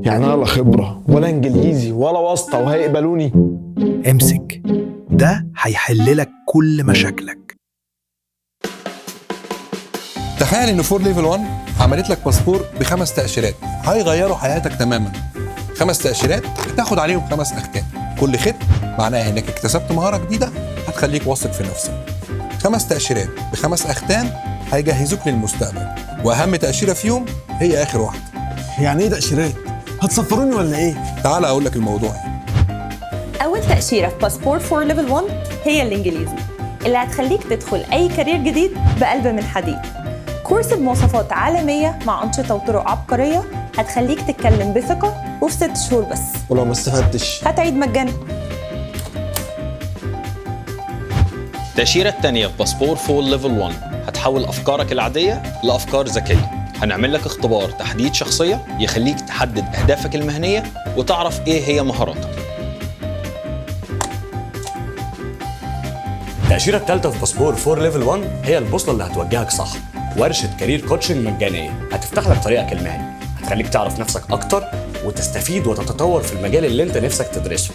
يعني انا لا خبره ولا انجليزي ولا واسطه وهيقبلوني؟ امسك، ده هيحل لك كل مشاكلك. تخيل ان فور ليفل 1 عملت لك باسبور ب5 تأشيرات هيغيروا حياتك تماما. 5 تأشيرات هتاخد عليهم 5 أختام، كل ختم معناها انك اكتسبت مهارة جديدة هتخليك واثق في نفسك. 5 تأشيرات ب5 أختام هيجهزوك للمستقبل، واهم تأشيرة فيهم هي اخر واحدة. يعني ايه تأشيرات؟ هتسفروني ولا ايه؟ تعال اقول لك الموضوع. أول تأشيرة في باسبور فور ليفل 1 هي الإنجليزي، اللي هتخليك تدخل أي كارير جديد بقلب من حديد. كورس بمواصفات عالمية مع أنشطة وطرق عبقرية هتخليك تتكلم بثقة وفي 6 شهور بس. ولو ما استفدتش هتعيد مجانا. التأشيرة الثانية في باسبور فور ليفل 1 هتحول أفكارك العادية لأفكار ذكية. هنعمل لك اختبار تحديد شخصية يخليك تحدد أهدافك المهنية وتعرف إيه هي مهاراتك. التأشيرة الثالثة في باسبور فور ليفل 1 هي البوصلة اللي هتوجهك صح. ورشة كارير كوتشنج مجانية هتفتح لك طريقك المهني، هتخليك تعرف نفسك أكتر وتستفيد وتتطور في المجال اللي أنت نفسك تدرسه.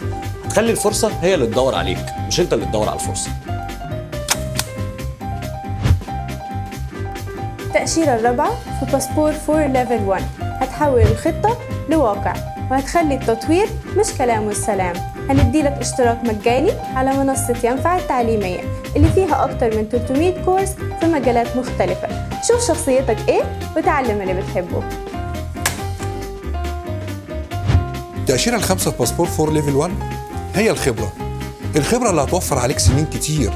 هتخلي الفرصة هي اللي تدور عليك مش أنت اللي تدور على الفرصة. التأشيرة الرابعة في باسبور فور ليفل 1 هتحول الخطة لواقع، وهتخلي التطوير مش كلام والسلام. هنديلك اشتراك مجاني على منصة ينفع التعليمية اللي فيها أكتر من 300 كورس في مجالات مختلفة. شوف شخصيتك إيه وتعلم اللي بتحبه. التأشيرة الخامسة في باسبور فور ليفل 1 هي الخبرة. الخبرة اللي هتوفر عليك سنين كتير،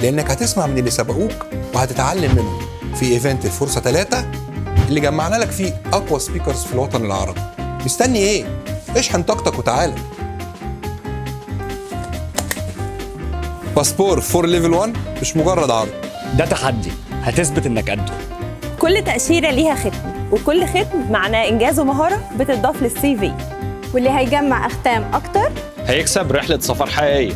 لأنك هتسمع من اللي سبقوك وهتتعلم منهم. في ايفنت الفرصة 3 اللي جمعنا لك فيه أقوى سبيكرز في الوطن العربي. مستني إيه؟ اشحن طاقتك وتعالى. باسبور فور ليفل 1 مش مجرد عرض، ده تحدي هتثبت إنك قده. كل تأشيرة ليها ختم، وكل ختم معناه إنجاز ومهارة بتضاف للسي في. واللي هيجمع أختام أكتر هيكسب رحلة سفر حقيقية.